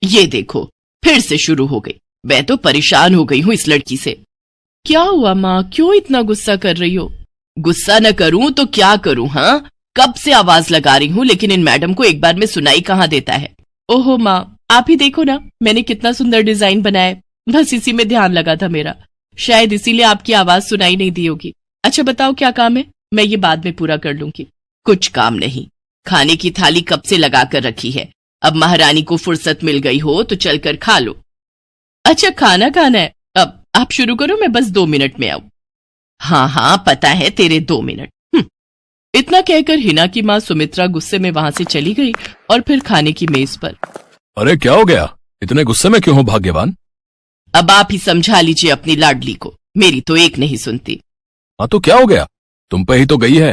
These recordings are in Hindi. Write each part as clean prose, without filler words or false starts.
ये देखो, फिर से शुरू हो गई। मैं तो परेशान हो गई हूँ इस लड़की से। क्या हुआ माँ, क्यों इतना गुस्सा कर रही हो? गुस्सा न करूं तो क्या करूं? हाँ, कब से आवाज लगा रही हूँ, लेकिन इन मैडम को एक बार में सुनाई कहाँ देता है। ओहो माँ, आप ही देखो ना, मैंने कितना सुंदर डिजाइन बनाया, बस इसी में ध्यान लगा था मेरा, शायद इसीलिए आपकी आवाज सुनाई नहीं दी होगी। अच्छा बताओ क्या काम है, मैं ये बाद में पूरा कर लूंगी। कुछ काम नहीं, खाने की थाली कब से लगा कर रखी है, अब महारानी को फुर्सत मिल गई हो तो चलकर खा लो। अच्छा खाना खाना है, अब आप शुरू करो, मैं बस 2 मिनट में आऊं। हाँ हाँ पता है तेरे 2 मिनट। इतना कहकर हिना की माँ सुमित्रा गुस्से में वहां से चली गई और फिर खाने की मेज पर। अरे क्या हो गया, इतने गुस्से में क्यों हो भाग्यवान? अब आप ही समझा लीजिए अपनी लाडली को, मेरी तो एक नहीं सुनती। हाँ तो क्या हो गया, तुम पे ही तो गई है।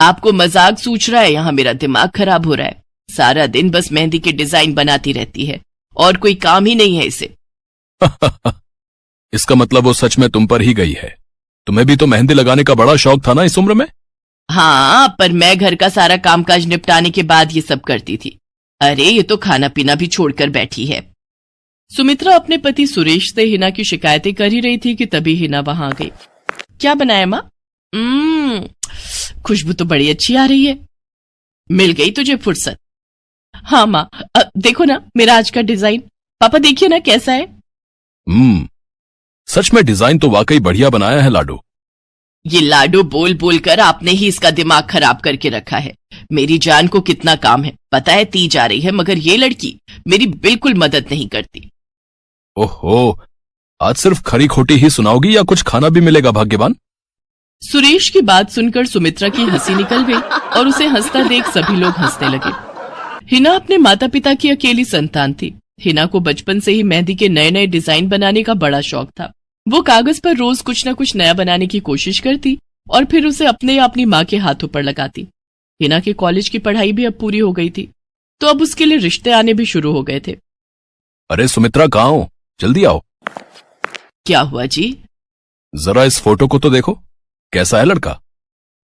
आपको मजाक सूझ रहा है? यहाँ मेरा दिमाग खराब हो रहा है, सारा दिन बस मेहंदी के डिजाइन बनाती रहती है और कोई काम ही नहीं है इसे। इसका मतलब वो सच में तुम पर ही गई है। तुम्हें भी तो मेहंदी लगाने का बड़ा शौक था ना इस उम्र में। हाँ, पर मैं घर का सारा कामकाज निपटाने के बाद ये सब करती थी। अरे ये तो खाना पीना भी छोड़कर बैठी है। सुमित्रा अपने पति सुरेश से हिना की शिकायतें कर ही रही थी कि तभी हिना वहां आ गई। क्या बनाया माँ? खुशबू तो बड़ी अच्छी आ रही है। मिल गई तुझे फुर्सत? हाँ माँ, देखो ना मेरा आज का डिजाइन, पापा देखिए ना कैसा है। सच में डिजाइन तो वाकई बढ़िया बनाया है लाडो। ये लाडो बोल बोल कर आपने ही इसका दिमाग खराब करके रखा है। मेरी जान को कितना काम है पता है, ती जा रही है, मगर ये लड़की मेरी बिल्कुल मदद नहीं करती। ओहो, आज सिर्फ खरी खोटी ही सुनाओगी या कुछ खाना भी मिलेगा भाग्यवान? सुरेश की बात सुनकर सुमित्रा की हंसी निकल गई और उसे हंसता देख सभी लोग हंसने लगे। हिना अपने माता पिता की अकेली संतान थी। हिना को बचपन से ही मेहंदी के नए नए डिजाइन बनाने का बड़ा शौक था। वो कागज पर रोज कुछ न कुछ नया बनाने की कोशिश करती और फिर उसे अपने या अपनी माँ के हाथों पर लगाती। हिना के कॉलेज की पढ़ाई भी अब पूरी हो गई थी, तो अब उसके लिए रिश्ते आने भी शुरू हो गए थे। अरे सुमित्रा कहाँ हो, जल्दी आओ। क्या हुआ जी? जरा इस फोटो को तो देखो, कैसा है लड़का?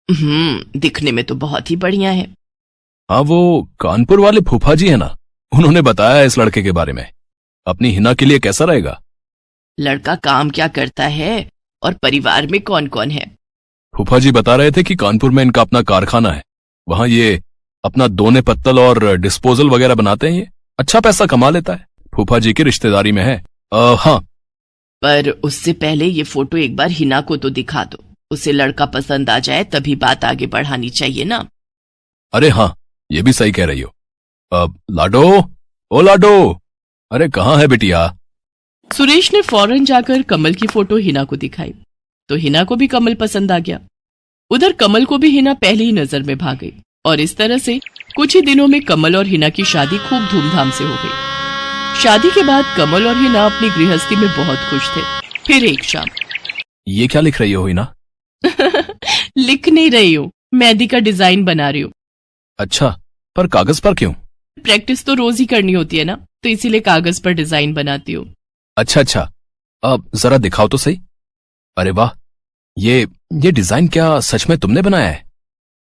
दिखने में तो बहुत ही बढ़िया है। हाँ, वो कानपुर वाले फूफा जी है ना, उन्होंने बताया इस लड़के के बारे में। अपनी हिना के लिए कैसा रहेगा? लड़का काम क्या करता है और परिवार में कौन कौन है? फूफा जी बता रहे थे कि कानपुर में इनका अपना कारखाना है, वहां ये अपना दोने पत्तल और डिस्पोजल वगैरह बनाते हैं। ये अच्छा पैसा कमा लेता है, फूफा जी की रिश्तेदारी में है। हाँ, पर उससे पहले ये फोटो एक बार हिना को तो दिखा दो, उसे लड़का पसंद आ जाए तभी बात आगे बढ़ानी चाहिए ना। अरे हाँ, ये भी सही कह रही हो। लाडो, ओ लाडो, अरे कहाँ है बिटिया? सुरेश ने फौरन जाकर कमल की फोटो हिना को दिखाई तो हिना को भी कमल पसंद आ गया। उधर कमल को भी हिना पहली ही नजर में भाग गई और इस तरह से कुछ ही दिनों में कमल और हिना की शादी खूब धूमधाम से हो गई। शादी के बाद कमल और हिना अपनी गृहस्थी में बहुत खुश थे। फिर एक शाम। ये क्या लिख रही हो हिना? लिख नहीं रही हूँ, मेहंदी का डिजाइन बना रही हूँ। अच्छा, पर कागज पर क्यों? प्रैक्टिस तो रोज ही करनी होती है ना, तो इसीलिए कागज पर डिजाइन बनाती हूँ। अच्छा, अब जरा दिखाओ तो सही। अरे वाह, ये डिजाइन क्या सच में तुमने बनाया है?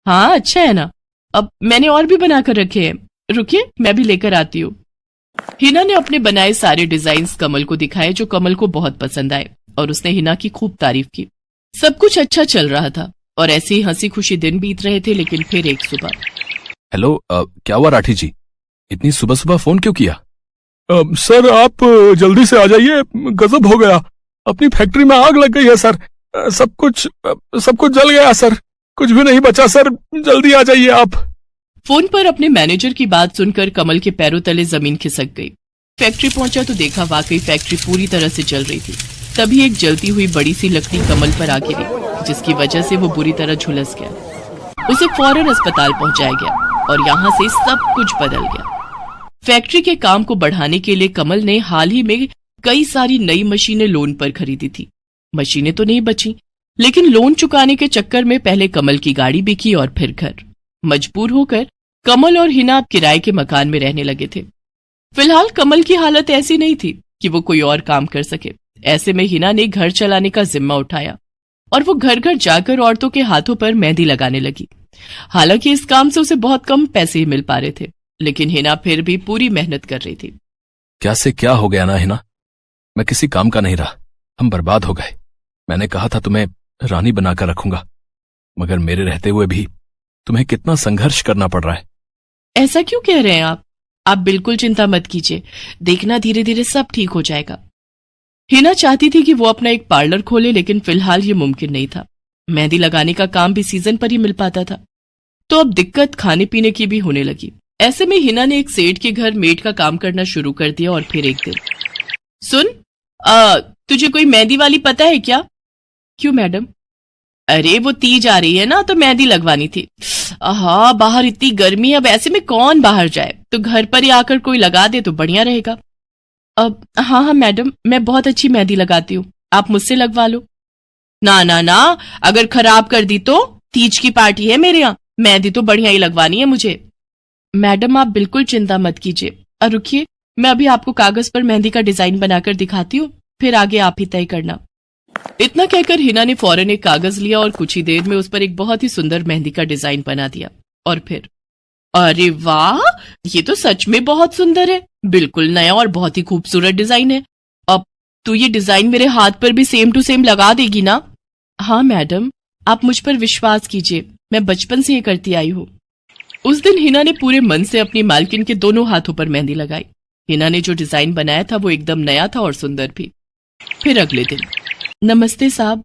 हाँ अच्छा है ना, अब मैंने और भी बनाकर रखे हैं, रुकिए मैं भी लेकर आती हूँ। हिना ने अपने बनाए सारे डिजाइन्स कमल को दिखाए, जो कमल को बहुत पसंद आए और उसने हिना की खूब तारीफ की। सब कुछ अच्छा चल रहा था और ऐसे ही हंसी खुशी दिन बीत रहे थे। लेकिन फिर एक सुबह। हेलो, क्या हुआ राठी जी, इतनी सुबह सुबह फोन क्यों किया? सर आप जल्दी से आ जाइए, गजब हो गया, अपनी फैक्ट्री में आग लग गई है सर, सब कुछ जल गया सर, कुछ भी नहीं बचा सर, जल्दी आ जाइए आप। फोन पर अपने मैनेजर की बात सुनकर कमल के पैरों तले जमीन खिसक गई। फैक्ट्री पहुंचा तो देखा वाकई फैक्ट्री पूरी तरह से जल रही थी। तभी एक जलती हुई बड़ी सी लकड़ी कमल पर आ गिरी, जिसकी वजह से वो बुरी तरह झुलस गया। उसे फौरन अस्पताल पहुंचाया गया और यहाँ से सब कुछ बदल गया। फैक्ट्री के काम को बढ़ाने के लिए कमल ने हाल ही में कई सारी नई मशीनें लोन पर खरीदी थी। मशीनें तो नहीं बची, लेकिन लोन चुकाने के चक्कर में पहले कमल की गाड़ी बिकी और फिर घर। मजबूर होकर कमल और हिना किराए के मकान में रहने लगे थे। फिलहाल कमल की हालत ऐसी नहीं थी कि वो कोई और काम कर सके। ऐसे में हिना ने घर चलाने का जिम्मा उठाया और वो घर घर जाकर औरतों के हाथों पर मेहंदी लगाने लगी। हालांकि इस काम से उसे बहुत कम पैसे ही मिल पा रहे थे, लेकिन हिना फिर भी पूरी मेहनत कर रही थी। क्या से क्या हो गया ना हिना, मैं किसी काम का नहीं रहा, हम बर्बाद हो गए। मैंने कहा था तुम्हें रानी बनाकर रखूंगा, मगर मेरे रहते हुए भी तुम्हें कितना संघर्ष करना पड़ रहा है। ऐसा क्यों कह रहे हैं आप बिल्कुल चिंता मत कीजिए, देखना धीरे धीरे सब ठीक हो जाएगा। हिना चाहती थी कि वो अपना एक पार्लर खोले, लेकिन फिलहाल ये मुमकिन नहीं था। मेहंदी लगाने का काम भी सीजन पर ही मिल पाता था, तो अब दिक्कत खाने पीने की भी होने लगी। ऐसे में हिना ने एक सेठ के घर मेड का काम करना शुरू कर दिया। और फिर एक दिन, सुन, तुझे कोई मेहंदी वाली पता है क्या? क्यों मैडम? अरे वो तीज आ रही है ना, तो मेहंदी लगवानी थी। हाँ, बाहर इतनी गर्मी है, अब ऐसे में कौन बाहर जाए, तो घर पर ही आकर कोई लगा दे तो बढ़िया रहेगा। अब हाँ मैडम, मैं बहुत अच्छी मेहंदी लगाती हूँ, आप मुझसे लगवा लो। ना ना ना, अगर खराब कर दी तो? तीज की पार्टी है मेरे यहाँ, मेहंदी तो बढ़िया ही लगवानी है मुझे। मैडम आप बिल्कुल चिंता मत कीजिए, और रुकिए, मैं अभी आपको कागज पर मेहंदी का डिजाइन बनाकर दिखाती हूँ, फिर आगे आप ही तय करना। इतना कहकर हिना ने फौरन एक कागज लिया और कुछ ही देर में उस पर एक बहुत ही सुंदर मेहंदी का डिजाइन बना दिया। और फिर, अरे वाह, ये तो सच में बहुत सुंदर है, बिल्कुल नया और बहुत ही खूबसूरत डिजाइन है। अब तू ये डिजाइन मेरे हाथ पर भी सेम टू सेम लगा देगी ना? हाँ मैडम, आप मुझ पर विश्वास कीजिए, मैं बचपन से ये करती आई हूँ। उस दिन हिना ने पूरे मन से अपनी मालकिन के दोनों हाथों पर मेहंदी लगाई। हिना ने जो डिजाइन बनाया था वो एकदम नया था और सुंदर भी। फिर अगले दिन, नमस्ते साहब,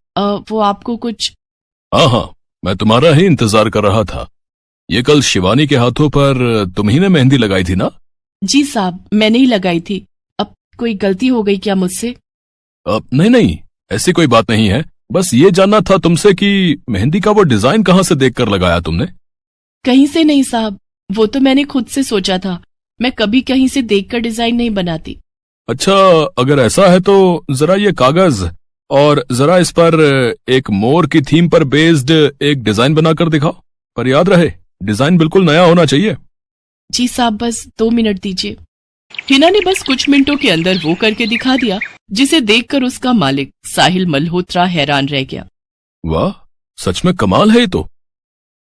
वो आपको कुछ? हाँ, मैं तुम्हारा ही इंतजार कर रहा था। ये कल शिवानी के हाथों पर तुम ही ने मेहंदी लगाई थी ना? जी साहब, मैंने ही लगाई थी। अब कोई गलती हो गई क्या मुझसे? नहीं, ऐसी कोई बात नहीं है, बस ये जानना था तुमसे कि मेहंदी का वो डिजाइन कहाँ से देखकर लगाया तुमने? कहीं से नहीं साहब, वो तो मैंने खुद से सोचा था, मैं कभी कहीं से देखकर डिजाइन नहीं बनाती। अच्छा, अगर ऐसा है तो जरा ये कागज और जरा इस पर एक मोर की थीम पर बेस्ड एक डिजाइन बनाकर दिखाओ, पर याद रहे डिजाइन बिल्कुल नया होना चाहिए। जी साहब, बस 2 मिनट दीजिए। हिना ने बस कुछ मिनटों के अंदर वो करके दिखा दिया, जिसे देखकर उसका मालिक साहिल मल्होत्रा हैरान रह गया। वाह, सच में कमाल है ये तो।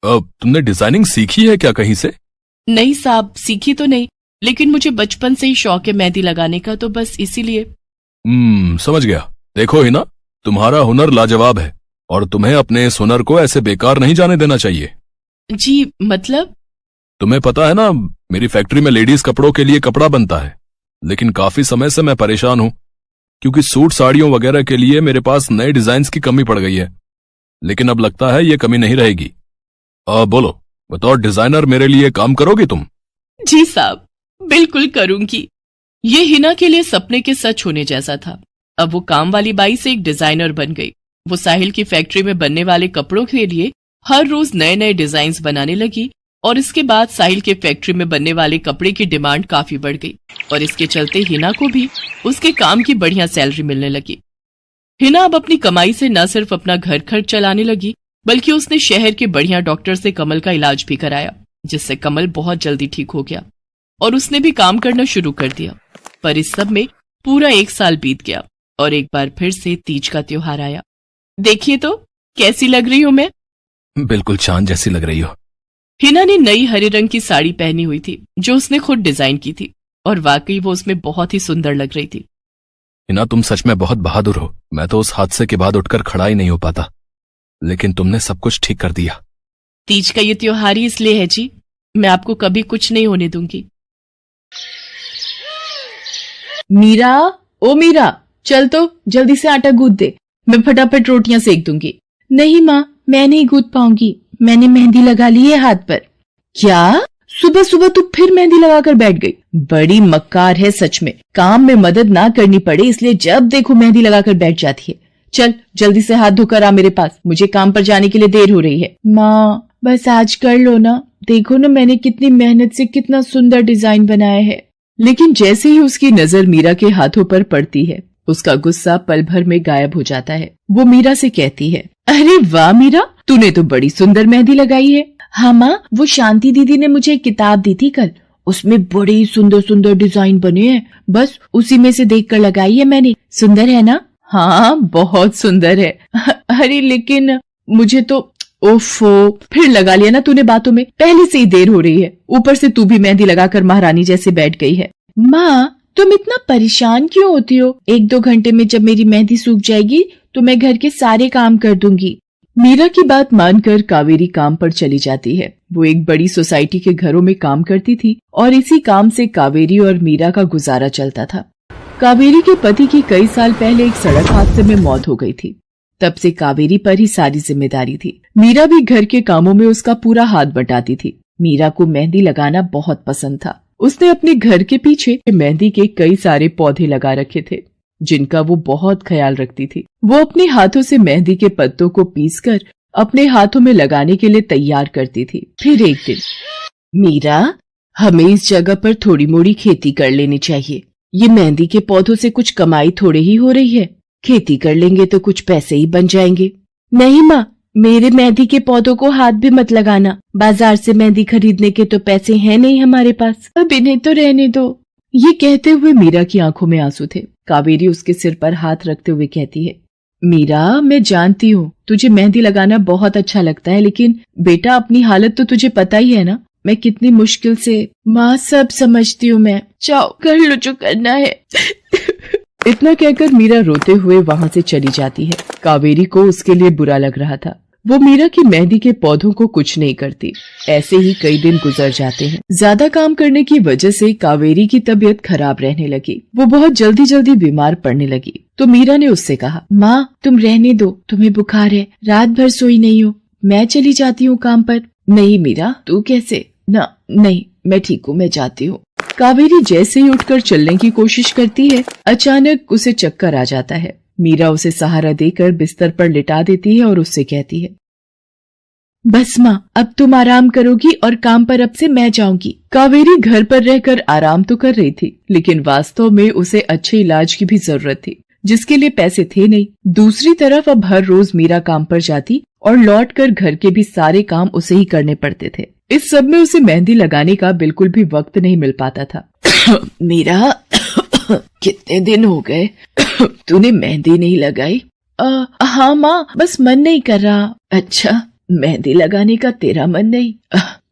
अब तुमने डिजाइनिंग सीखी है क्या कहीं से? नहीं साहब, सीखी तो नहीं, लेकिन मुझे बचपन से ही शौक है मेहंदी लगाने का, तो बस इसीलिए। समझ गया। देखो हिना, तुम्हारा हुनर लाजवाब है और तुम्हें अपने इस हुनर को ऐसे बेकार नहीं जाने देना चाहिए। जी मतलब? तुम्हें पता है ना, मेरी फैक्ट्री में लेडीज कपड़ों के लिए कपड़ा बनता है, लेकिन काफी समय से मैं परेशान हूं, क्योंकि सूट साड़ियों वगैरह के लिए मेरे पास नए डिजाइन्स की कमी पड़ गई है। लेकिन अब लगता है ये कमी नहीं रहेगी। बोलो, बतौर डिजाइनर मेरे लिए काम करोगी तुम? जी साहब, बिल्कुल करूंगी। ये हिना के लिए सपने के सच होने जैसा था। अब वो काम वाली बाई से एक डिजाइनर बन गई। वो साहिल की फैक्ट्री में बनने वाले कपड़ों के लिए हर रोज नए नए डिजाइन्स बनाने लगी, और इसके बाद साहिल के फैक्ट्री में बनने वाले कपड़े की डिमांड काफी बढ़ गई, और इसके चलते हिना को भी उसके काम की बढ़िया सैलरी मिलने लगी। हिना अब अपनी कमाई से न सिर्फ अपना घर खर्च चलाने लगी, बल्कि उसने शहर के बढ़िया डॉक्टर से कमल का इलाज भी कराया, जिससे कमल बहुत जल्दी ठीक हो गया और उसने भी काम करना शुरू कर दिया। पर इस सब में पूरा 1 साल बीत गया और एक बार फिर से तीज का त्योहार आया। देखिए तो कैसी लग रही हूं मैं? बिल्कुल चांद जैसी लग रही हो। हिना ने नई हरे रंग की साड़ी पहनी हुई थी, जो उसने खुद डिजाइन की थी, और वाकई वो उसमें बहुत ही सुंदर लग रही थी। हिना, तुम सच में बहुत बहादुर हो। मैं तो उस हादसे के बाद उठकर खड़ा ही नहीं हो पाता, लेकिन तुमने सब कुछ ठीक कर दिया। तीज का ये त्योहार ही इसलिए है जी, मैं आपको कभी कुछ नहीं होने दूंगी। मीरा, ओ मीरा, चल तो जल्दी से आटा गूंथ दे, मैं फटाफट रोटियां सेक दूंगी। नहीं माँ, मैं नहीं गूंथ पाऊंगी, मैंने मेहंदी लगा ली है हाथ पर। क्या? सुबह सुबह तू फिर मेहंदी लगाकर बैठ गई? बड़ी मक्कार है सच में, काम में मदद ना करनी पड़े इसलिए जब देखो मेहंदी लगाकर बैठ जाती है। चल जल्दी से हाथ धोकर आ मेरे पास, मुझे काम पर जाने के लिए देर हो रही है। माँ बस आज कर लो ना, देखो ना मैंने कितनी मेहनत से कितना सुंदर डिजाइन बनाया है। लेकिन जैसे ही उसकी नजर मीरा के हाथों पर पड़ती है, उसका गुस्सा पल भर में गायब हो जाता है। वो मीरा से कहती है, अरे वाह मीरा, तूने तो बड़ी सुंदर मेहंदी लगाई है। हाँ माँ, वो शांति दीदी ने मुझे एक किताब दी थी कल, उसमें बड़े सुंदर सुंदर डिजाइन बने हैं, बस उसी में से देखकर लगाई है मैंने। सुंदर है ना? हाँ बहुत सुंदर है। अरे लेकिन मुझे तो, ओफो, फिर लगा लिया ना तूने बातों में, पहले से ही देर हो रही है, ऊपर से तू भी मेहंदी लगाकर महारानी जैसे बैठ गई है। माँ तुम इतना परेशान क्यों होती हो? 1-2 घंटे में जब मेरी मेहंदी सूख जाएगी तो मैं घर के सारे काम कर दूंगी। मीरा की बात मानकर कावेरी काम पर चली जाती है। वो एक बड़ी सोसाइटी के घरों में काम करती थी और इसी काम से कावेरी और मीरा का गुजारा चलता था। कावेरी के पति की कई साल पहले एक सड़क हादसे में मौत हो गई थी। तब से कावेरी पर ही सारी जिम्मेदारी थी। मीरा भी घर के कामों में उसका पूरा हाथ बटाती थी। मीरा को मेहंदी लगाना बहुत पसंद था। उसने अपने घर के पीछे मेहंदी के कई सारे पौधे लगा रखे थे, जिनका वो बहुत ख्याल रखती थी। वो अपने हाथों से मेहंदी के पत्तों को पीसकर अपने हाथों में लगाने के लिए तैयार करती थी। फिर एक दिन, मीरा, हमें इस जगह पर थोड़ी मोड़ी खेती कर लेनी चाहिए। ये मेहंदी के पौधों से कुछ कमाई थोड़े ही हो रही है। खेती कर लेंगे तो कुछ पैसे ही बन जाएंगे। नहीं माँ, मेरे मेहंदी के पौधों को हाथ भी मत लगाना। बाजार से मेहंदी खरीदने के तो पैसे हैं नहीं हमारे पास। अब इन्हें तो रहने दो। ये कहते हुए मीरा की आंखों में आंसू थे। कावेरी उसके सिर पर हाथ रखते हुए कहती है, मीरा, मैं जानती हूँ तुझे मेहंदी लगाना बहुत अच्छा लगता है, लेकिन बेटा अपनी हालत तो तुझे पता ही है ना। मैं कितनी मुश्किल से। माँ, सब समझती हूँ मैं। जाओ कर लो जो करना है। इतना कहकर मीरा रोते हुए वहाँ से चली जाती है। कावेरी को उसके लिए बुरा लग रहा था। वो मीरा की मेहंदी के पौधों को कुछ नहीं करती। ऐसे ही कई दिन गुजर जाते हैं। ज्यादा काम करने की वजह से कावेरी की तबीयत खराब रहने लगी। वो बहुत जल्दी जल्दी बीमार पड़ने लगी। तो मीरा ने उससे कहा, माँ, तुम रहने दो, तुम्हें बुखार है, रात भर सोई नहीं हो, मैं चली जाती हूँ काम पर। नहीं मीरा, तू कैसे? ना नहीं, मैं ठीक हूँ, मैं जाती हूँ। कावेरी जैसे ही उठकर चलने की कोशिश करती है, अचानक उसे चक्कर आ जाता है। मीरा उसे सहारा देकर बिस्तर पर लिटा देती है और उससे कहती है, बस माँ, अब तुम आराम करोगी और काम पर अब से मैं जाऊंगी। कावेरी घर पर रहकर आराम तो कर रही थी, लेकिन वास्तव में उसे अच्छे इलाज की भी जरूरत थी, जिसके लिए पैसे थे नहीं। दूसरी तरफ अब हर रोज मीरा काम पर जाती और लौटकर घर के भी सारे काम उसे ही करने पड़ते थे। इस सब में उसे मेहंदी लगाने का बिल्कुल भी वक्त नहीं मिल पाता था। मीरा, कितने दिन हो गए तूने मेहंदी नहीं लगाई? हाँ माँ, बस मन नहीं कर रहा। अच्छा, मेहंदी लगाने का तेरा मन नहीं?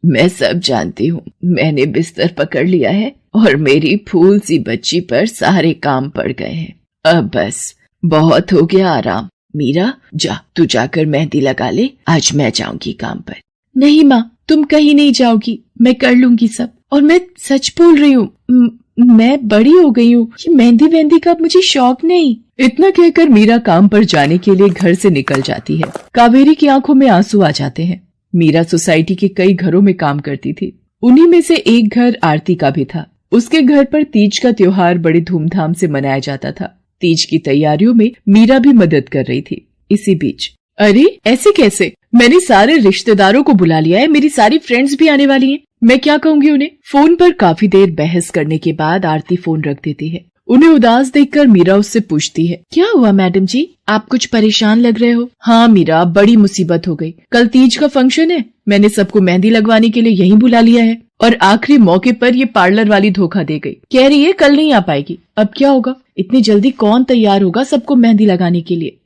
मैं सब जानती हूँ। मैंने बिस्तर पकड़ लिया है और मेरी फूल सी बच्ची पर सारे काम पड़ गए हैं। अब बस बहुत हो गया आराम। मीरा, जा, तू जाकर मेहंदी लगा ले। आज मैं जाऊंगी काम पर। नहीं माँ, तुम कहीं नहीं जाओगी, मैं कर लूंगी सब। और मैं सच बोल रही हूँ, मैं बड़ी हो गई हूँ। ये मेहंदी वेहंदी का मुझे शौक नहीं। इतना कहकर मीरा काम पर जाने के लिए घर से निकल जाती है। कावेरी की आंखों में आंसू आ जाते हैं। मीरा सोसाइटी के कई घरों में काम करती थी। उन्हीं में से एक घर आरती का भी था। उसके घर पर तीज का त्योहार बड़े धूमधाम से मनाया जाता था। तीज की तैयारियों में मीरा भी मदद कर रही थी। इसी बीच, अरे ऐसे कैसे? मैंने सारे रिश्तेदारों को बुला लिया है, मेरी सारी फ्रेंड्स भी आने वाली हैं। मैं क्या कहूँगी उन्हें? फोन पर काफी देर बहस करने के बाद आरती फोन रख देती है। उन्हें उदास देखकर मीरा उससे पूछती है, क्या हुआ मैडम जी, आप कुछ परेशान लग रहे हो? हाँ मीरा, बड़ी मुसीबत हो गई। कल तीज का फंक्शन है, मैंने सबको मेहंदी लगवाने के लिए यहीं बुला लिया है और आखिरी मौके पर ये पार्लर वाली धोखा दे गई। कह रही है कल नहीं आ पाएगी। अब क्या होगा? इतनी जल्दी कौन तैयार होगा सबको मेहंदी लगाने के लिए?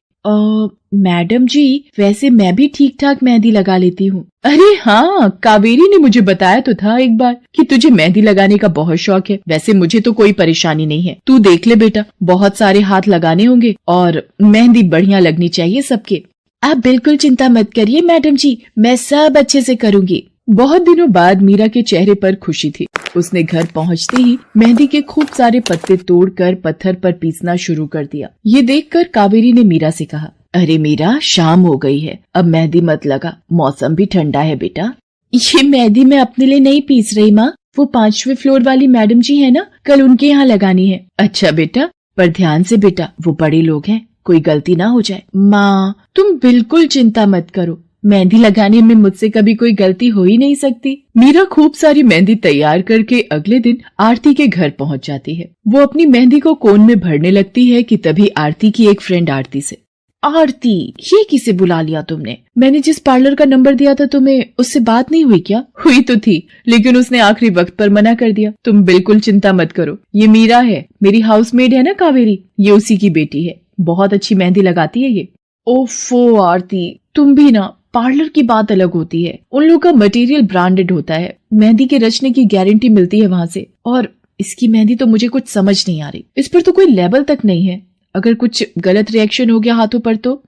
मैडम जी, वैसे मैं भी ठीक ठाक मेहंदी लगा लेती हूँ। अरे हाँ, कावेरी ने मुझे बताया तो था एक बार कि तुझे मेहंदी लगाने का बहुत शौक है। वैसे मुझे तो कोई परेशानी नहीं है। तू देख ले बेटा, बहुत सारे हाथ लगाने होंगे और मेहंदी बढ़िया लगनी चाहिए सबके। आप बिल्कुल चिंता मत करिए मैडम जी, मैं सब अच्छे से करूँगी। बहुत दिनों बाद मीरा के चेहरे पर खुशी थी। उसने घर पहुंचते ही मेहंदी के खूब सारे पत्ते तोड़कर पत्थर पर पीसना शुरू कर दिया। ये देखकर कावेरी ने मीरा से कहा, अरे मीरा, शाम हो गई है, अब मेहंदी मत लगा, मौसम भी ठंडा है बेटा। ये मेहंदी मैं अपने लिए नहीं पीस रही माँ, वो 5वें फ्लोर वाली मैडम जी है ना, कल उनके यहाँ लगानी है। अच्छा बेटा, पर ध्यान से बेटा, वो बड़े लोग हैं, कोई गलती ना हो जाए। माँ, तुम बिल्कुल चिंता मत करो, मेहंदी लगाने में मुझसे कभी कोई गलती हो ही नहीं सकती। मीरा खूब सारी मेहंदी तैयार करके अगले दिन आरती के घर पहुंच जाती है। वो अपनी मेहंदी को कोन में भरने लगती है कि तभी आरती की एक फ्रेंड आरती से, आरती, ये किसे बुला लिया तुमने? मैंने जिस पार्लर का नंबर दिया था तुम्हें, उससे बात नहीं हुई क्या? हुई तो थी, लेकिन उसने आखिरी वक्त पर मना कर दिया। तुम बिल्कुल चिंता मत करो, ये मीरा है, मेरी हाउसमेड है ना कावेरी, ये उसी की बेटी है। बहुत अच्छी मेहंदी लगाती है ये। ओफो आरती, तुम भी ना, पार्लर की बात अलग होती है। उन लोगों का मटेरियल ब्रांडेड होता है, मेहंदी के रचने की गारंटी मिलती है वहाँ से, और इसकी मेहंदी तो मुझे कुछ समझ नहीं आ रही। इस पर तो कोई लेबल तक नहीं है। अगर कुछ गलत रिएक्शन हो गया हाथों पर तो?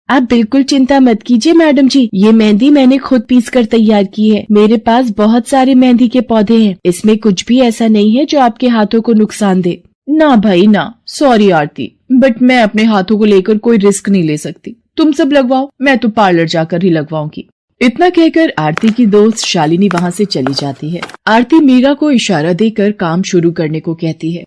आप बिल्कुल चिंता मत कीजिए मैडम जी, ये मेहंदी मैंने खुद पीस कर तैयार की है। मेरे पास बहुत सारे मेहंदी के पौधे हैं, इसमें कुछ भी ऐसा नहीं है जो आपके हाथों को नुकसान दे। ना भाई ना, सॉरी आरती, बट मैं अपने हाथों को लेकर कोई रिस्क नहीं ले सकती। तुम सब लगवाओ, मैं तो पार्लर जाकर ही लगवाऊंगी। इतना कहकर आरती की दोस्त शालिनी वहाँ से चली जाती है। आरती मीरा को इशारा देकर काम शुरू करने को कहती है।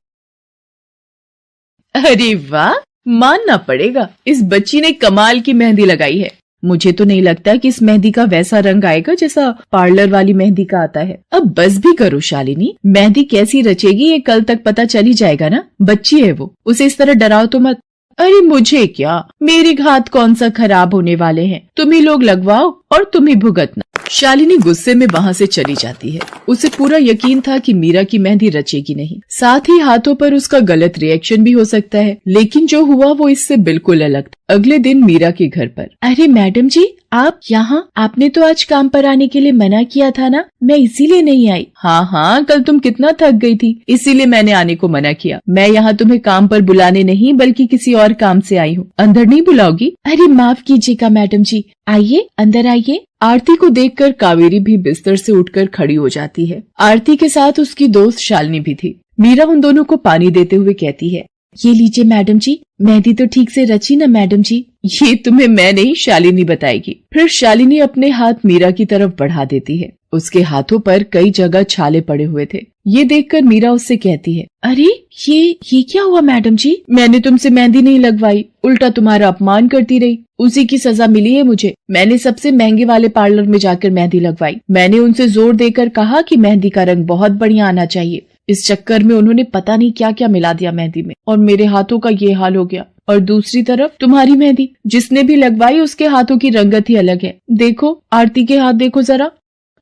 अरे वाह, मानना पड़ेगा, इस बच्ची ने कमाल की मेहंदी लगाई है। मुझे तो नहीं लगता कि इस मेहंदी का वैसा रंग आएगा जैसा पार्लर वाली मेहंदी का आता है। अब बस भी करो शालिनी, मेहंदी कैसी रचेगी ये कल तक पता चली जाएगा ना। बच्ची है वो, उसे इस तरह डराओ तो मत। अरे मुझे क्या, मेरे हाथ कौन सा खराब होने वाले हैं, तुम ही लोग लगवाओ और तुम ही भुगतना। शालिनी गुस्से में वहाँ से चली जाती है। उसे पूरा यकीन था कि मीरा की मेहंदी रचेगी नहीं, साथ ही हाथों पर उसका गलत रिएक्शन भी हो सकता है, लेकिन जो हुआ वो इससे बिल्कुल अलग था। अगले दिन मीरा के घर पर। अरे मैडम जी, आप यहाँ? आपने तो आज काम पर आने के लिए मना किया था ना, मैं इसीलिए नहीं आई। हाँ हाँ, कल तुम कितना थक गई थी, इसीलिए मैंने आने को मना किया। मैं यहाँ तुम्हें काम पर बुलाने नहीं बल्कि किसी और काम से आई हूँ। अंदर नहीं बुलाओगी? अरे माफ कीजिएगा मैडम जी, आइए अंदर आइए। आरती को देखकर कावेरी भी बिस्तर से उठकर खड़ी हो जाती है। आरती के साथ उसकी दोस्त शालिनी भी थी। मीरा उन दोनों को पानी देते हुए कहती है, ये लीजिए मैडम जी, मेहंदी तो ठीक से रची ना मैडम जी? ये तुम्हें मैं नहीं, शालिनी बताएगी। फिर शालिनी अपने हाथ मीरा की तरफ बढ़ा देती है। उसके हाथों पर कई जगह छाले पड़े हुए थे। ये देखकर मीरा उससे कहती है, अरे ये क्या हुआ मैडम जी? मैंने तुमसे मेहंदी नहीं लगवाई, उल्टा तुम्हारा अपमान करती रही। उसी की सजा मिली है मुझे। मैंने सबसे महंगे वाले पार्लर में जाकर मेहंदी लगवाई। मैंने उनसे जोर देकर कहा कि मेहंदी का रंग बहुत बढ़िया आना चाहिए। इस चक्कर में उन्होंने पता नहीं क्या क्या मिला दिया मेहंदी में, और मेरे हाथों का ये हाल हो गया। और दूसरी तरफ तुम्हारी मेहंदी, जिसने भी लगवाई उसके हाथों की रंगत ही अलग है। देखो आरती के हाथ देखो जरा।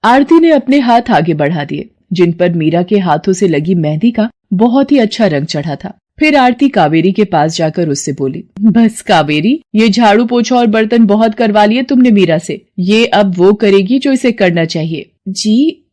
आरती ने अपने हाथ आगे बढ़ा दिए, जिन पर मीरा के हाथों से लगी मेहंदी का बहुत ही अच्छा रंग चढ़ा था। फिर आरती कावेरी के पास जाकर उससे बोली, बस कावेरी, ये झाड़ू पोछा और बर्तन बहुत करवा लिए तुमने मीरा से। ये अब वो करेगी जो इसे करना चाहिए। जी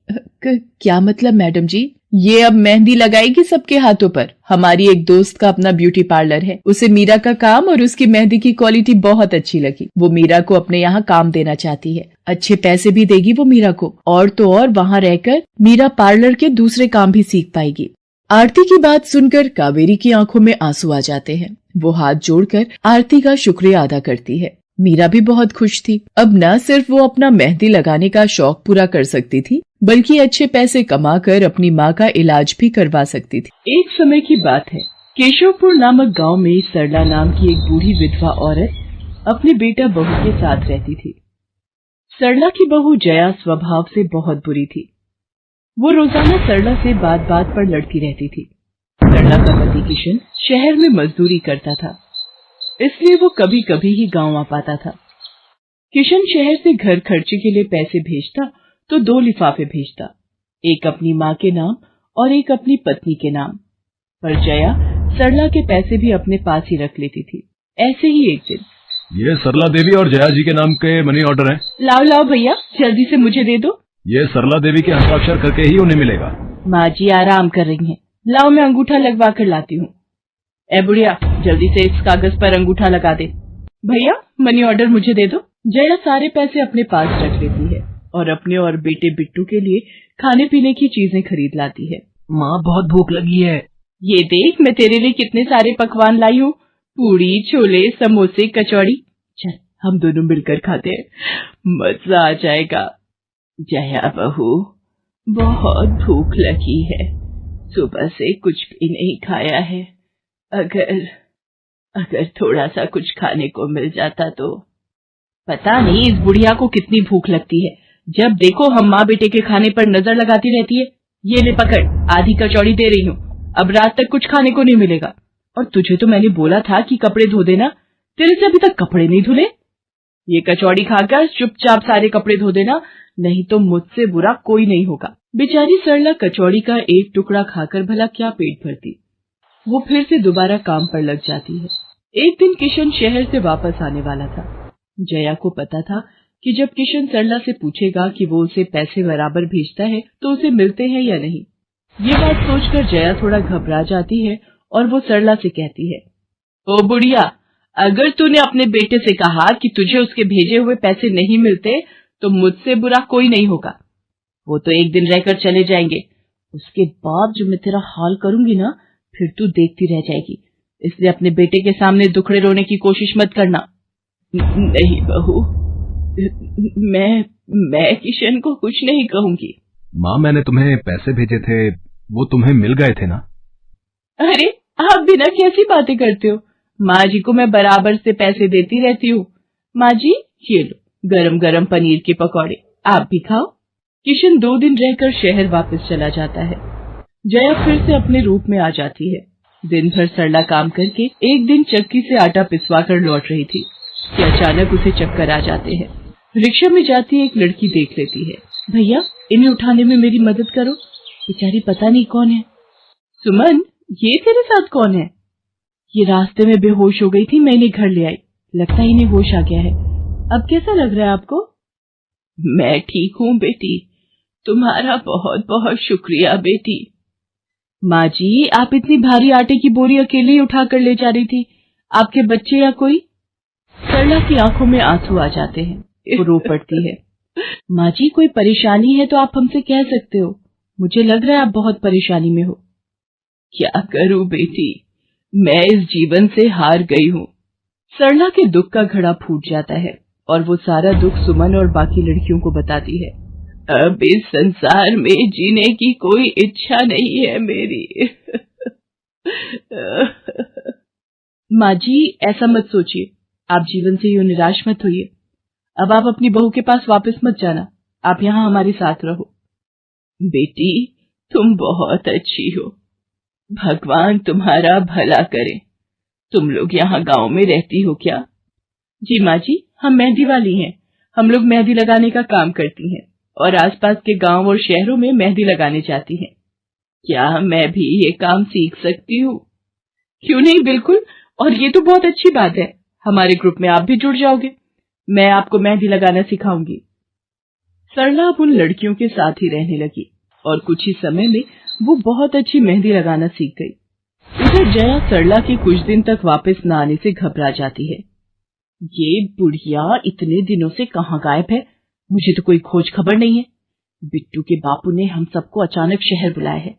क्या मतलब मैडम जी? ये अब मेहंदी लगाएगी सबके हाथों पर। हमारी एक दोस्त का अपना ब्यूटी पार्लर है, उसे मीरा का काम और उसकी मेहंदी की क्वालिटी बहुत अच्छी लगी। वो मीरा को अपने यहाँ काम देना चाहती है। अच्छे पैसे भी देगी वो मीरा को, और तो और वहाँ रहकर मीरा पार्लर के दूसरे काम भी सीख पाएगी। आरती की बात सुनकर कावेरी की आंखों में आंसू आ जाते हैं। वो हाथ जोड़कर आरती का शुक्रिया अदा करती है। मीरा भी बहुत खुश थी। अब न सिर्फ वो अपना मेहंदी लगाने का शौक पूरा कर सकती थी, बल्कि अच्छे पैसे कमाकर अपनी माँ का इलाज भी करवा सकती थी। एक समय की बात है, केशवपुर नामक गांव में सरला नाम की एक बूढ़ी विधवा औरत अपने बेटा बहू के साथ रहती थी। सरला की बहू जया स्वभाव से बहुत बुरी थी। वो रोजाना सरला से बात बात पर लड़ती रहती थी। सरला का पति किशन शहर में मजदूरी करता था, इसलिए वो कभी कभी ही गांव आ पाता था। किशन शहर से घर खर्चे के लिए पैसे भेजता तो 2 लिफाफे भेजता, एक अपनी माँ के नाम और एक अपनी पत्नी के नाम। पर जया सरला के पैसे भी अपने पास ही रख लेती थी। ऐसे ही एक दिन, ये सरला देवी और जया जी के नाम के मनी ऑर्डर हैं। लाओ लाओ भैया, जल्दी से मुझे दे दो। ये सरला देवी के हस्ताक्षर करके ही उन्हें मिलेगा। माँ जी आराम कर रही हैं, लाओ मैं अंगूठा लगवा कर लाती हूँ। ए बुढ़िया, जल्दी से इस कागज पर अंगूठा लगा दे। भैया मनी ऑर्डर मुझे दे दो। जया सारे पैसे अपने पास रख लेती है और अपने और बेटे बिट्टू के लिए खाने पीने की चीजें खरीद लाती है। माँ बहुत भूख लगी है। ये देख, मैं तेरे लिए कितने सारे पकवान लाई हूँ, पूड़ी, छोले, समोसे, कचौड़ी। चल हम दोनों मिलकर खाते हैं, मजा आ जाएगा। जया बहू, बहुत भूख लगी है, सुबह से कुछ भी नहीं खाया है। अगर थोड़ा सा कुछ खाने को मिल जाता तो। पता नहीं इस बुढ़िया को कितनी भूख लगती है, जब देखो हम माँ बेटे के खाने पर नजर लगाती रहती है। ये ले पकड़, आधी कचौड़ी दे रही हूँ, अब रात तक कुछ खाने को नहीं मिलेगा। और तुझे तो मैंने बोला था कि कपड़े धो देना, तेरे से अभी तक कपड़े नहीं धुले। ये कचौड़ी खाकर चुपचाप सारे कपड़े धो देना, नहीं तो मुझसे बुरा कोई नहीं होगा। बेचारी सरला कचौड़ी का एक टुकड़ा खाकर भला क्या पेट भरती। वो फिर से दोबारा काम पर लग जाती है। एक दिन किशन शहर से वापस आने वाला था। जया को पता था कि जब किशन सरला से पूछेगा कि वो उसे पैसे बराबर भेजता है तो उसे मिलते हैं या नहीं। ये बात सोचकर जया थोड़ा घबरा जाती है और वो सरला से कहती है, ओ बुढ़िया, अगर तूने अपने बेटे से कहा कि तुझे उसके भेजे हुए पैसे नहीं मिलते तो मुझसे बुरा कोई नहीं होगा। वो तो एक दिन रहकर चले जाएंगे, उसके बाद जो मैं तेरा हाल करूंगी ना, फिर तू देखती रह जाएगी। इसलिए अपने बेटे के सामने दुखड़े रोने की कोशिश मत करना। नहीं बहू, मैं किशन को कुछ नहीं कहूंगी। माँ, मैंने तुम्हें पैसे भेजे थे, वो तुम्हें मिल गए थे ना? अरे आप बिना कैसी बातें करते हो? माँ जी को मैं बराबर से पैसे देती रहती हूँ। माँ जी, ये लो गरम गरम पनीर के पकौड़े, आप भी खाओ। किशन 2 दिन रहकर शहर वापस चला जाता है। जया फिर से अपने रूप में आ जाती है। दिन भर सरला काम करके एक दिन चक्की से आटा पिसवा कर लौट रही थी कि अचानक उसे चक्कर आ जाते हैं। रिक्शा में जाती एक लड़की देख लेती है। भैया, इन्हें उठाने में मेरी मदद करो, बेचारी पता नहीं कौन है। सुमन, ये तेरे साथ कौन है? ये रास्ते में बेहोश हो गई थी, मैं इन्हें घर ले आई, लगता है इन्हें होश आ गया है। अब कैसा लग रहा है आपको? मैं ठीक हूँ बेटी, तुम्हारा बहुत बहुत शुक्रिया बेटी। माँ जी, आप इतनी भारी आटे की बोरी अकेले ही उठा कर ले जा रही थी, आपके बच्चे या कोई? सरला की आंखों में आंसू आ जाते हैं, वो रो पड़ती है। माँ जी, कोई परेशानी है तो आप हमसे कह सकते हो, मुझे लग रहा है आप बहुत परेशानी में हो। क्या करूं बेटी, मैं इस जीवन से हार गई हूँ। सरला के दुख का घड़ा फूट जाता है और वो सारा दुख सुमन और बाकी लड़कियों को बताती है। अब इस संसार में जीने की कोई इच्छा नहीं है मेरी। माँ जी, ऐसा मत सोचिए, आप जीवन से यूं निराश मत होइए। अब आप अपनी बहू के पास वापस मत जाना, आप यहाँ हमारे साथ रहो। बेटी, तुम बहुत अच्छी हो, भगवान तुम्हारा भला करे। तुम लोग यहाँ गांव में रहती हो क्या? जी माँ जी, हम मेहंदी वाली हैं। हम लोग मेहंदी लगाने का काम करती हैं और आसपास के गांव और शहरों में मेहंदी लगाने जाती हैं। क्या मैं भी ये काम सीख सकती हूँ? क्यों नहीं, बिल्कुल, और ये तो बहुत अच्छी बात है। हमारे ग्रुप में आप भी जुड़ जाओगे, मैं आपको मेहंदी लगाना सिखाऊंगी। सरला अब उन लड़कियों के साथ ही रहने लगी और कुछ ही समय में वो बहुत अच्छी मेहंदी लगाना सीख गई। इधर जया सरला के कुछ दिन तक वापस न आने से घबरा जाती है। ये बुढ़िया इतने दिनों से कहाँ गायब है, मुझे तो कोई खोज खबर नहीं है। बिट्टू के बापू ने हम सबको अचानक शहर बुलाया है,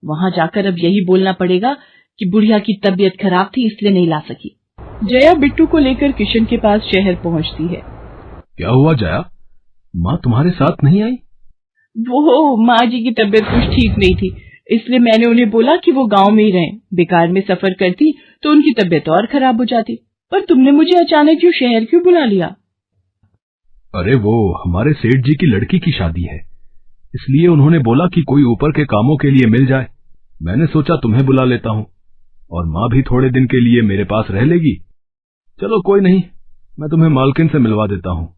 वहां जाकर अब यही बोलना पड़ेगा कि बुढ़िया की तबीयत खराब थी इसलिए नहीं ला सकी। जया बिट्टू को लेकर किशन के पास शहर पहुंचती है। क्या हुआ जया, माँ तुम्हारे साथ नहीं आई? वो माँ जी की तबीयत कुछ ठीक नहीं थी, इसलिए मैंने उन्हें बोला कि वो गांव में ही रहें। बेकार में सफर करती तो उनकी तबीयत और खराब हो जाती। पर तुमने मुझे अचानक क्यों शहर क्यों बुला लिया? अरे वो हमारे सेठ जी की लड़की की शादी है, इसलिए उन्होंने बोला कि कोई ऊपर के कामों के लिए मिल जाए। मैंने सोचा तुम्हें बुला लेता हूँ, और माँ भी थोड़े दिन के लिए मेरे पास रह लेगी। चलो कोई नहीं, मैं तुम्हें मालकिन से मिलवा देता हूँ।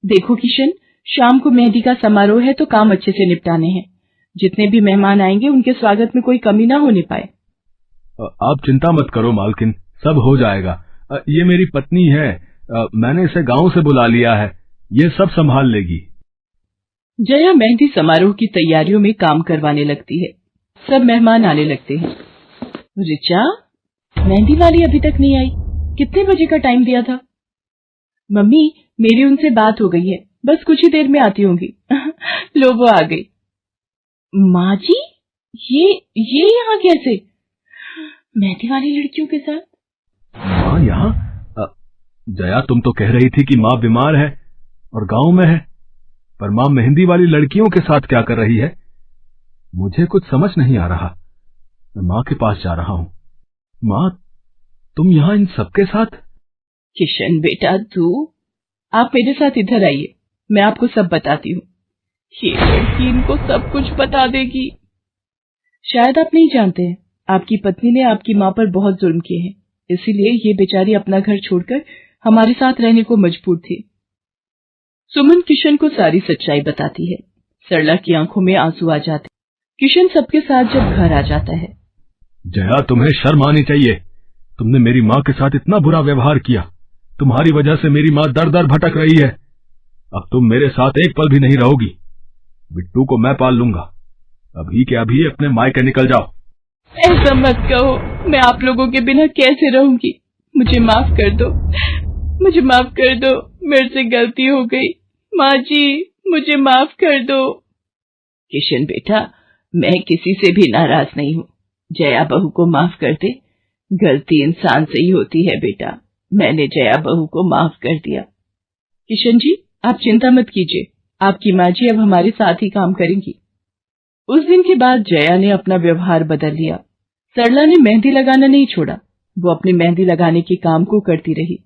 देखो किशन, शाम को मेहंदी का समारोह है तो काम अच्छे से निपटाने हैं। जितने भी मेहमान आएंगे उनके स्वागत में कोई कमी ना होने पाए। आप चिंता मत करो मालकिन, सब हो जाएगा। ये मेरी पत्नी है, मैंने इसे गांव से बुला लिया है, ये सब संभाल लेगी। जया मेहंदी समारोह की तैयारियों में काम करवाने लगती है। सब मेहमान आने लगते हैं। रिचा, मेहंदी वाली अभी तक नहीं आई, कितने बजे का टाइम दिया था? मम्मी, मेरी उनसे बात हो गई है, बस कुछ ही देर में आती होंगी। लो वो आ गई। माँ जी, ये यहाँ कैसे? मेहंदी वाली लड़कियों के साथ? माँ यहाँ? जया, तुम तो कह रही थी कि माँ बीमार है और गांव में है, पर माँ मेहंदी वाली लड़कियों के साथ क्या कर रही है? मुझे कुछ समझ नहीं आ रहा। मैं माँ के पास जा रहा हूँ। माँ, तुम यहाँ इन सबके साथ? किशन बेटा, आप मेरे साथ इधर आइए, मैं आपको सब बताती हूँ। ये लड़की इनको सब कुछ बता देगी। शायद आप नहीं जानते हैं, आपकी पत्नी ने आपकी माँ पर बहुत जुल्म किए हैं, इसीलिए ये बेचारी अपना घर छोड़कर हमारे साथ रहने को मजबूर थी। सुमन किशन को सारी सच्चाई बताती है। सरला की आंखों में आंसू आ जाते। किशन सबके साथ जब घर आ जाता है। जया, तुम्हें शर्म आनी चाहिए, तुमने मेरी माँ के साथ इतना बुरा व्यवहार किया। तुम्हारी वजह से मेरी माँ दर दर भटक रही है। अब तुम मेरे साथ एक पल भी नहीं रहोगी। बिट्टू को मैं पाल लूंगा, अभी के अभी अपने मायके निकल जाओ। ऐसा मत कहो, मैं आप लोगों के बिना कैसे रहूंगी। मुझे माफ कर दो, मुझे माफ कर दो, मेरे से गलती हो गई। माँ जी मुझे माफ कर दो। किशन बेटा, मैं किसी से भी नाराज नहीं हूँ। जया बहू को माफ कर दे। गलती इंसान से ही होती है बेटा। मैंने जया बहू को माफ कर दिया। किशन जी आप चिंता मत कीजिए, आपकी माँ जी अब हमारे साथ ही काम करेंगी। उस दिन के बाद जया ने अपना व्यवहार बदल लिया। सरला ने मेहंदी लगाना नहीं छोड़ा, वो अपनी मेहंदी लगाने के काम को करती रही।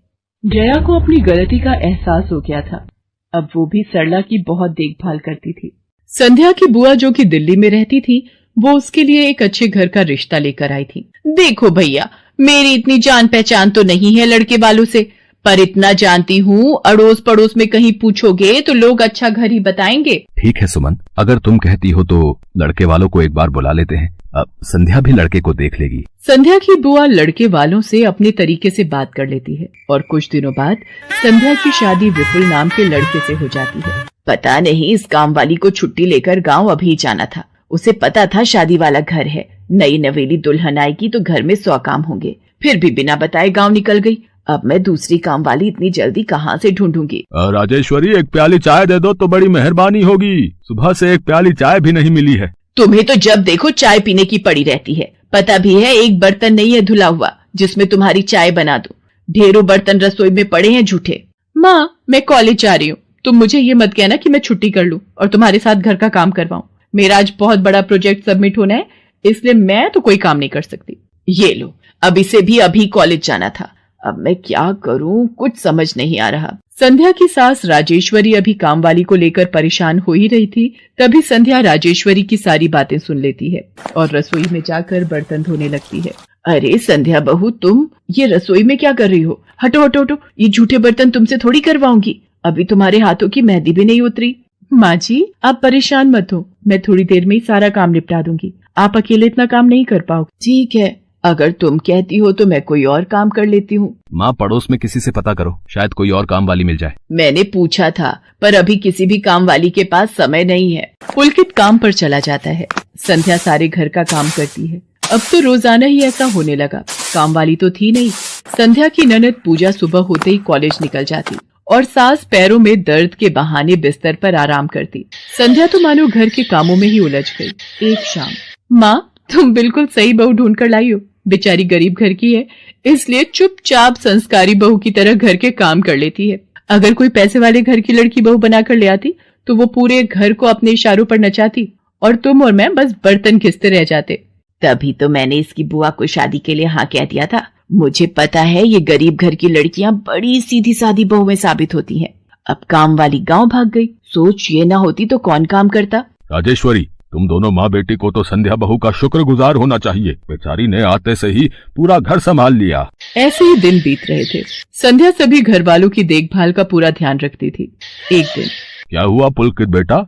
जया को अपनी गलती का एहसास हो गया था। अब वो भी सरला की बहुत देखभाल करती थी। संध्या की बुआ जो कि दिल्ली में रहती थी, वो उसके लिए एक अच्छे घर का रिश्ता लेकर आई थी। देखो भैया, मेरी इतनी जान पहचान तो नहीं है लड़के वालों से, पर इतना जानती हूँ अड़ोस पड़ोस में कहीं पूछोगे तो लोग अच्छा घर ही बताएंगे। ठीक है सुमन, अगर तुम कहती हो तो लड़के वालों को एक बार बुला लेते हैं। अब संध्या भी लड़के को देख लेगी। संध्या की बुआ लड़के वालों से अपने तरीके से बात कर लेती है और कुछ दिनों बाद संध्या की शादी विपुल नाम के लड़के से हो जाती है। पता नहीं इस काम वाली को छुट्टी लेकर गांव अभी जाना था। उसे पता था शादी वाला घर है, नई नवेली दुल्हन आएगी तो घर में 100 काम होंगे, फिर भी बिना बताए गांव निकल गई। अब मैं दूसरी काम वाली इतनी जल्दी कहाँ से ढूंढूंगी। राजेश्वरी, एक प्याली चाय दे दो तो बड़ी मेहरबानी होगी। सुबह से एक प्याली चाय भी नहीं मिली है। तुम्हें तो जब देखो चाय पीने की पड़ी रहती है। पता भी है एक बर्तन नहीं है धुला हुआ जिसमें तुम्हारी चाय बना दूं। ढेरों बर्तन रसोई में पड़े हैं झूठे। माँ मैं कॉलेज जा रही हूँ, तुम मुझे ये मत कहना कि मैं छुट्टी कर लूं और तुम्हारे साथ घर का काम करवाऊं। मेरा आज बहुत बड़ा प्रोजेक्ट सबमिट होना है, इसलिए मैं तो कोई काम नहीं कर सकती। ये लो, अब इसे भी अभी कॉलेज जाना था। अब मैं क्या करूं, कुछ समझ नहीं आ रहा। संध्या की सास राजेश्वरी अभी काम वाली को लेकर परेशान हो ही रही थी, तभी संध्या राजेश्वरी की सारी बातें सुन लेती है और रसोई में जाकर बर्तन धोने लगती है। अरे संध्या बहू, तुम ये रसोई में क्या कर रही हो? हटो हटो हटो, ये झूठे बर्तन तुमसे थोड़ी करवाऊंगी। अभी तुम्हारे हाथों की मेहंदी भी नहीं उतरी। माँ जी आप परेशान मत हो, मैं थोड़ी देर में ही सारा काम निपटा दूंगी। आप अकेले इतना काम नहीं कर पाओगे। ठीक है, अगर तुम कहती हो तो मैं कोई और काम कर लेती हूँ। माँ, पड़ोस में किसी से पता करो, शायद कोई और काम वाली मिल जाए। मैंने पूछा था, पर अभी किसी भी काम वाली के पास समय नहीं है। पुलकित काम पर चला जाता है। संध्या सारे घर का काम करती है। अब तो रोजाना ही ऐसा होने लगा। काम वाली तो थी नहीं। संध्या की ननद पूजा सुबह होते ही कॉलेज निकल जाती और सास पैरों में दर्द के बहाने बिस्तर पर आराम करती। संध्या तो मानो घर के कामों में ही उलझ गई। एक शाम, माँ तुम बिल्कुल सही बहू ढूंढ कर लाई हो। बेचारी गरीब घर की है, इसलिए चुपचाप संस्कारी बहू की तरह घर के काम कर लेती है। अगर कोई पैसे वाले घर की लड़की बहू बनाकर ले आती तो वो पूरे घर को अपने इशारों पर नचाती और तुम और मैं बस बर्तन घिसते रह जाते। तभी तो मैंने इसकी बुआ को शादी के लिए हाँ कह दिया था। मुझे पता है ये गरीब घर की लड़कियां बड़ी सीधी सादी बहुएं साबित होती हैं। अब काम वाली गांव भाग गई। सोच ये ना होती तो कौन काम करता। राजेश्वरी, तुम दोनों माँ बेटी को तो संध्या बहू का शुक्रगुजार होना चाहिए। बेचारी ने आते से ही पूरा घर संभाल लिया। ऐसे ही दिन बीत रहे थे। संध्या सभी घर वालों की देखभाल का पूरा ध्यान रखती थी। एक दिन, क्या हुआ पुलकित बेटा,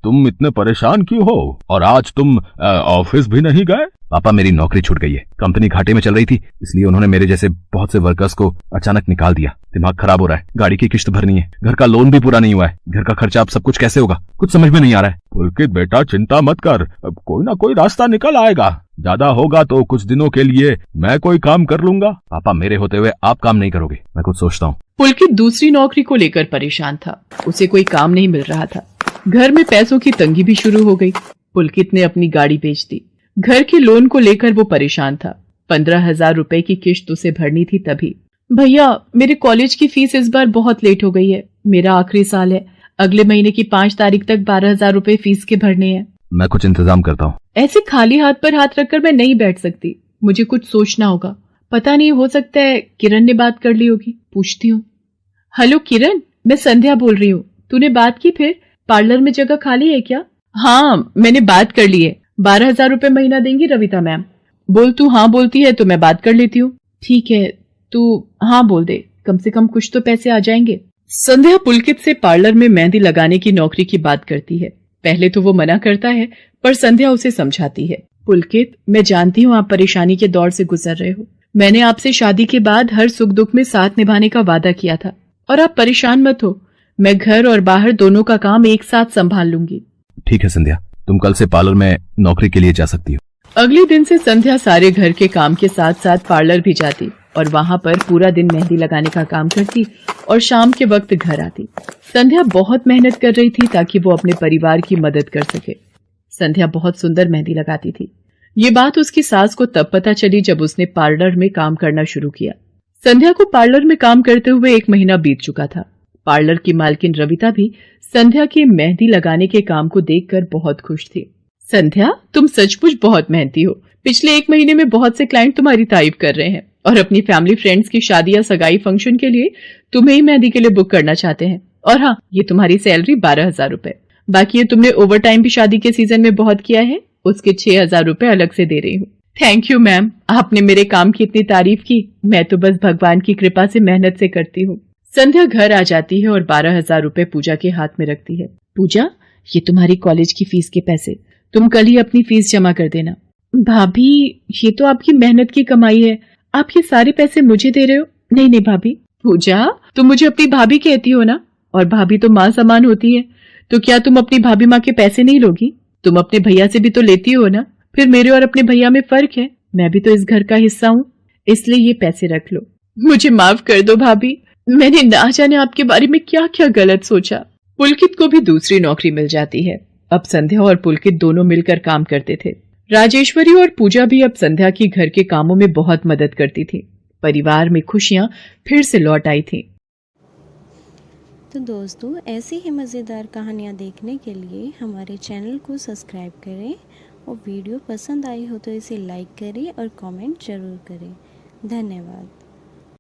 तुम इतने परेशान क्यों हो? और आज तुम ऑफिस भी नहीं गए? पापा, मेरी नौकरी छूट गई है। कंपनी घाटे में चल रही थी, इसलिए उन्होंने मेरे जैसे बहुत से वर्कर्स को अचानक निकाल दिया। दिमाग खराब हो रहा है, गाड़ी की किश्त भरनी है, घर का लोन भी पूरा नहीं हुआ है। घर का खर्चा अब सब कुछ कैसे होगा, कुछ समझ में नहीं आ रहा है। पुलकित बेटा चिंता मत कर, अब कोई ना कोई रास्ता निकल आएगा। ज्यादा होगा तो कुछ दिनों के लिए मैं कोई काम कर लूंगा। पापा, मेरे होते हुए आप काम नहीं करोगे, मैं कुछ सोचता हूँ। पुलकित दूसरी नौकरी को लेकर परेशान था। उसे कोई काम नहीं मिल रहा था। घर में पैसों की तंगी भी शुरू हो गई। पुलकित ने अपनी गाड़ी बेच दी। घर के लोन को लेकर वो परेशान था। 15,000 रुपए की किश्त उसे भरनी थी। तभी, भैया मेरे कॉलेज की फीस इस बार बहुत लेट हो गई है। मेरा आखिरी साल है, अगले महीने की 5 तारीख तक 12,000 रुपए फीस के भरने हैं। मैं कुछ इंतजाम करता हूँ। ऐसे खाली हाथ पर हाथ रखकर मैं नहीं बैठ सकती, मुझे कुछ सोचना होगा। पता नहीं, हो सकता है किरण ने बात कर ली होगी, पूछती हूँ। हेलो किरण, मैं संध्या बोल रही हूँ। तूने बात की फिर? पार्लर में जगह खाली है क्या? हाँ मैंने बात कर ली है। 12,000 रुपए महीना देंगी रविता मैम। बोल, तू हाँ बोलती है तो मैं बात कर लेती हूँ। ठीक है, तू हाँ बोल दे, कम से कम कुछ तो पैसे आ जाएंगे। संध्या पुलकित से पार्लर में मेहंदी लगाने की नौकरी की बात करती है। पहले तो वो मना करता है, पर संध्या उसे समझाती है। पुलकित, मैं जानती हूँ आप परेशानी के दौर से गुजर रहे हो। मैंने आपसे शादी के बाद हर सुख दुख में साथ निभाने का वादा किया था, और आप परेशान मत हो। मैं घर और बाहर दोनों का काम एक साथ संभाल लूंगी। ठीक है संध्या, तुम कल से पार्लर में नौकरी के लिए जा सकती हो। अगले दिन से संध्या सारे घर के काम के साथ साथ पार्लर भी जाती और वहां पर पूरा दिन मेहंदी लगाने का काम करती और शाम के वक्त घर आती। संध्या बहुत मेहनत कर रही थी ताकि वो अपने परिवार की मदद कर सके। संध्या बहुत सुंदर मेहंदी लगाती थी। ये बात उसकी सास को तब पता चली जब उसने पार्लर में काम करना शुरू किया। संध्या को पार्लर में काम करते हुए 1 महीना बीत चुका था। पार्लर की मालकिन रविता भी संध्या के मेहंदी लगाने के काम को देखकर बहुत खुश थी। संध्या, तुम सचमुच बहुत मेहनती हो। पिछले 1 महीने में बहुत से क्लाइंट तुम्हारी तारीफ कर रहे हैं और अपनी फैमिली फ्रेंड्स की शादी या सगाई फंक्शन के लिए तुम्हें ही मेहंदी के लिए बुक करना चाहते हैं। और हाँ, ये तुम्हारी सैलरी 12,000 रुपए। बाकी ये तुमने ओवर टाइम भी शादी के सीजन में बहुत किया है, उसके 6,000 रुपए अलग से दे रही हूँ। थैंक यू मैम, आपने मेरे काम की इतनी तारीफ की। मैं तो बस भगवान की कृपा से मेहनत से करती हूँ। संध्या घर आ जाती है और 12,000 रुपए पूजा के हाथ में रखती है। पूजा, ये तुम्हारी कॉलेज की फीस के पैसे, तुम कल ही अपनी फीस जमा कर देना। भाभी, ये तो आपकी मेहनत की कमाई है, आप ये सारे पैसे मुझे दे रहे हो? नहीं नहीं भाभी। पूजा, तुम मुझे अपनी भाभी कहती हो ना, और भाभी तो माँ समान होती है, तो क्या तुम अपनी भाभी माँ के पैसे नहीं लोगी? तुम अपने भैया से भी तो लेती हो ना। फिर मेरे और अपने भैया में फर्क है, मैं भी तो इस घर का हिस्सा हूँ, इसलिए ये पैसे रख लो। मुझे माफ कर दो भाभी, मैंने ना जाने आपके बारे में क्या क्या गलत सोचा। पुलकित को भी दूसरी नौकरी मिल जाती है। अब संध्या और पुलकित दोनों मिलकर काम करते थे। राजेश्वरी और पूजा भी अब संध्या की घर के कामों में बहुत मदद करती थी। परिवार में खुशियां फिर से लौट आई थी। तो दोस्तों, ऐसी ही मज़ेदार कहानियाँ देखने के लिए हमारे चैनल को सब्सक्राइब करें और वीडियो पसंद आई हो तो इसे लाइक करें और कमेंट ज़रूर करें। धन्यवाद।